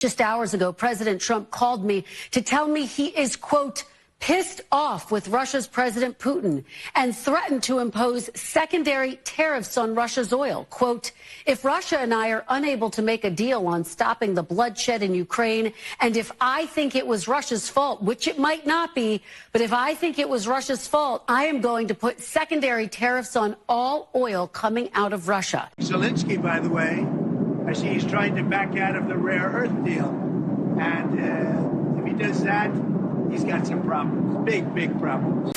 Just hours ago, President Trump called me to tell me he is, quote, pissed off with Russia's President Putin and threatened to impose secondary tariffs on Russia's oil. Quote, if Russia and I are unable to make a deal on stopping the bloodshed in Ukraine, and if I think it was Russia's fault, which it might not be, but if I think it was Russia's fault, I am going to put secondary tariffs on all oil coming out of Russia. Zelensky, by the way, I see he's trying to back out of the rare earth deal. And if he does that, he's got some problems, big problems.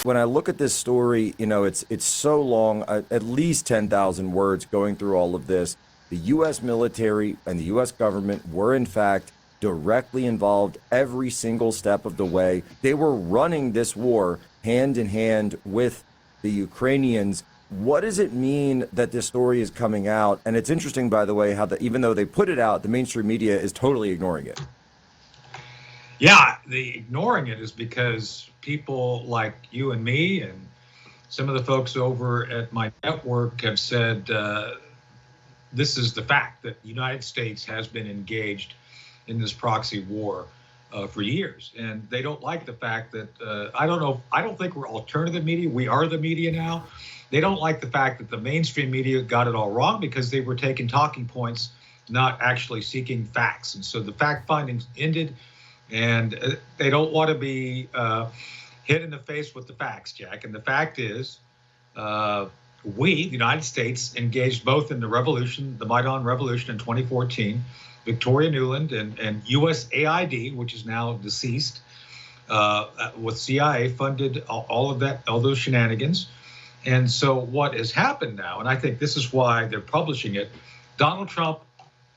When I look at this story, you know, it's so long, at least 10,000 words going through all of this. The U.S. military and the U.S. government were, in fact, directly involved every single step of the way. They were running this war hand in hand with the Ukrainians. What does it mean that this story is coming out? And it's interesting, by the way, how even though they put it out, the mainstream media is totally ignoring it. Yeah, the ignoring it is because people like you and me and some of the folks over at my network have said this is the fact that the United States has been engaged in this proxy war for years. And they don't like the fact that, I don't think we're alternative media. We are the media now. They don't like the fact that the mainstream media got it all wrong because they were taking talking points, not actually seeking facts. And so the fact findings ended. And they don't want to be hit in the face with the facts, Jack. And the fact is, we, the United States, engaged both in the revolution, the Maidan Revolution in 2014, Victoria Nuland and USAID, which is now deceased, with CIA funded all of that, all those shenanigans. And so what has happened now, and I think this is why they're publishing it, Donald Trump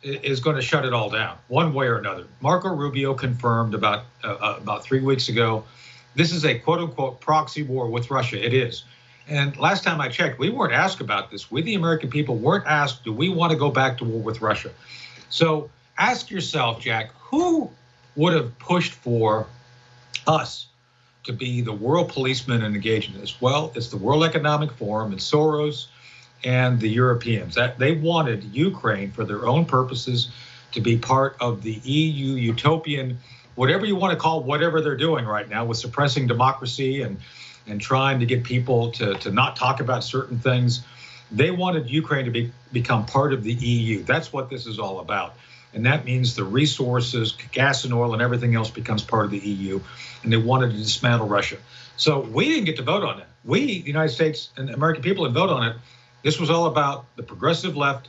is going to shut it all down one way or another. Marco Rubio confirmed about 3 weeks ago, this is a quote unquote proxy war with Russia. It is. And last time I checked, we weren't asked about this. We, the American people, weren't asked, do we want to go back to war with Russia? So ask yourself, Jack, who would have pushed for us to be the world policeman and engage in this? Well, it's the World Economic Forum, it's Soros, and the Europeans. That they wanted Ukraine for their own purposes to be part of the EU utopian, whatever you want to call whatever they're doing right now with suppressing democracy and trying to get people to not talk about certain things. They wanted Ukraine to become part of the EU. That's what this is all about. And that means the resources, gas and oil and everything else becomes part of the EU. And they wanted to dismantle Russia. So we didn't get to vote on that. We, the United States and the American people, didn't vote on it. This was all about the progressive left,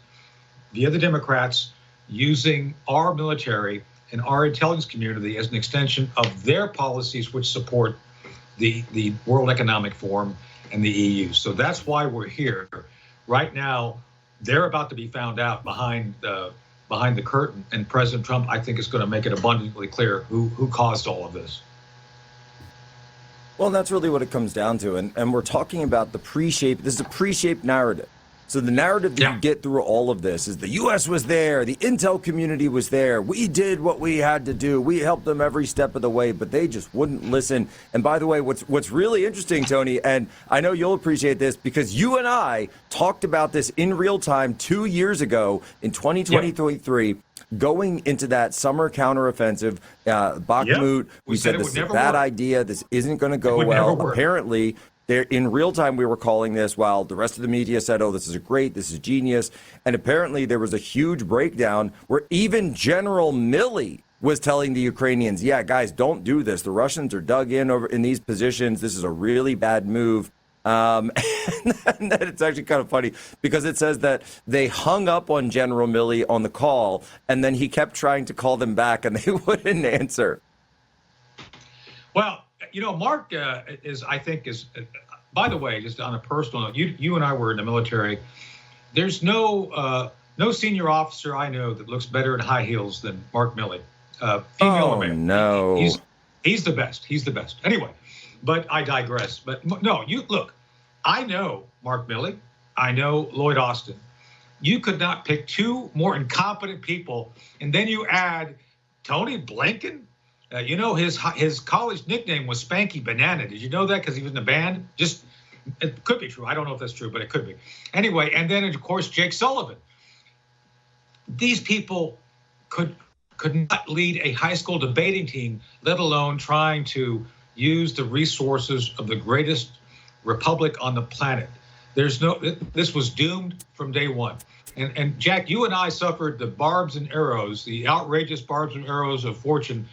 via the Democrats, using our military and our intelligence community as an extension of their policies, which support the World Economic Forum and the EU. So that's why we're here. Right now, they're about to be found out behind the curtain, and President Trump, I think, is going to make it abundantly clear who caused all of this. Well, that's really what it comes down to. And we're talking about the this is a pre-shaped narrative. So the narrative that you get through all of this is the U.S. was there, the intel community was there, we did what we had to do, we helped them every step of the way, but they just wouldn't listen. And by the way, what's really interesting, Tony, and I know you'll appreciate this because you and I talked about this in real time 2 years ago in 2023, going into that summer counteroffensive, Bakhmut. We said this is a bad idea, this isn't going to go well. Apparently, in real time, we were calling this while the rest of the media said, oh, this is great, this is genius. And apparently there was a huge breakdown where even General Milley was telling the Ukrainians, yeah, guys, don't do this. The Russians are dug in over in these positions. This is a really bad move. And then it's actually kind of funny because it says that they hung up on General Milley on the call, and then he kept trying to call them back and they wouldn't answer. Well, you know, Mark I think, by the way, just on a personal note, you and I were in the military. There's no senior officer I know that looks better in high heels than Mark Milley, female or male. No, he's the best. He's the best. Anyway, but I digress. But no, you look. I know Mark Milley. I know Lloyd Austin. You could not pick two more incompetent people, and then you add Tony Blinken. You know, his college nickname was Spanky Banana. Did you know that? Because he was in a band? Just, it could be true. I don't know if that's true, but it could be. Anyway, and then, of course, Jake Sullivan. These people could could not lead a high school debating team, let alone trying to use the resources of the greatest republic on the planet. This was doomed from day one. And Jack, you and I suffered the barbs and arrows, the outrageous barbs and arrows of fortune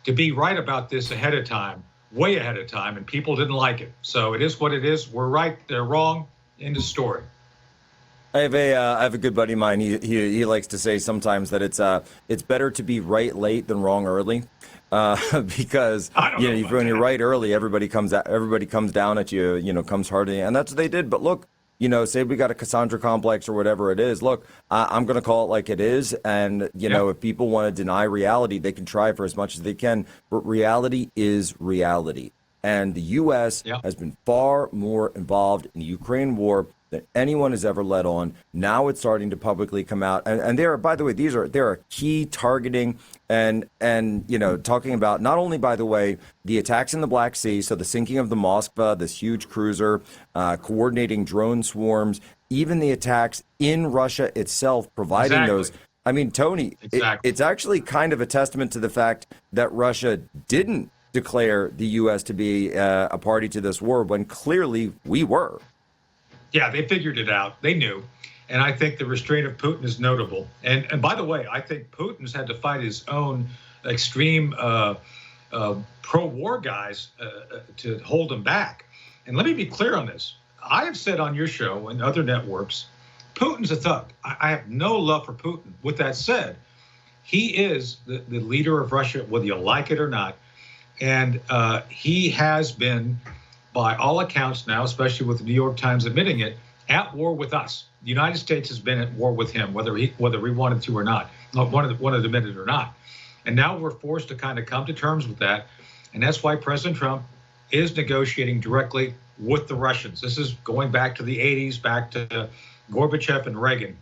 to be right about this ahead of time, way ahead of time, and people didn't like it. So it is what it is. We're right, they're wrong. End of story. I have a good buddy of mine. He likes to say sometimes that it's better to be right late than wrong early, because when you're right early, everybody comes down at you, comes hard at you, and that's what they did. But look, say we got a Cassandra complex or whatever it is. Look, I'm going to call it like it is, and if people want to deny reality, they can try for as much as they can. But reality is reality, and the U.S. has been far more involved in the Ukraine war than anyone has ever let on. Now it's starting to publicly come out, and there are, by the way, there are key targeting and talking about not only, by the way, the attacks in the Black Sea, so the sinking of the Moskva, this huge cruiser, coordinating drone swarms, even the attacks in Russia itself, providing those. I mean, Tony, it's actually kind of a testament to the fact that Russia didn't declare the U.S. to be a party to this war when clearly we were. Yeah, they figured it out. They knew. And I think the restraint of Putin is notable. And by the way, I think Putin's had to fight his own extreme pro-war guys to hold him back. And let me be clear on this. I have said on your show and other networks, Putin's a thug. I have no love for Putin. With that said, he is the leader of Russia, whether you like it or not. And he has been, by all accounts now, especially with the New York Times admitting it, at war with us. The United States has been at war with him, whether we wanted to or not, wanted to admit it or not. And now we're forced to kind of come to terms with that. And that's why President Trump is negotiating directly with the Russians. This is going back to the 80s, back to Gorbachev and Reagan.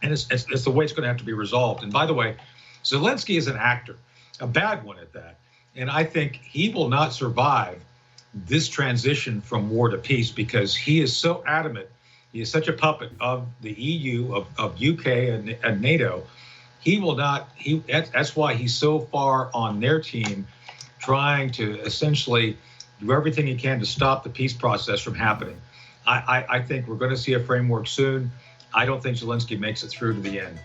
And it's the way it's going to have to be resolved. And by the way, Zelensky is an actor, a bad one at that. And I think he will not survive this transition from war to peace because he is so adamant. He is such a puppet of the EU, of UK and NATO. He will not. That's why he's so far on their team, trying to essentially do everything he can to stop the peace process from happening. I think we're going to see a framework soon. I don't think Zelensky makes it through to the end.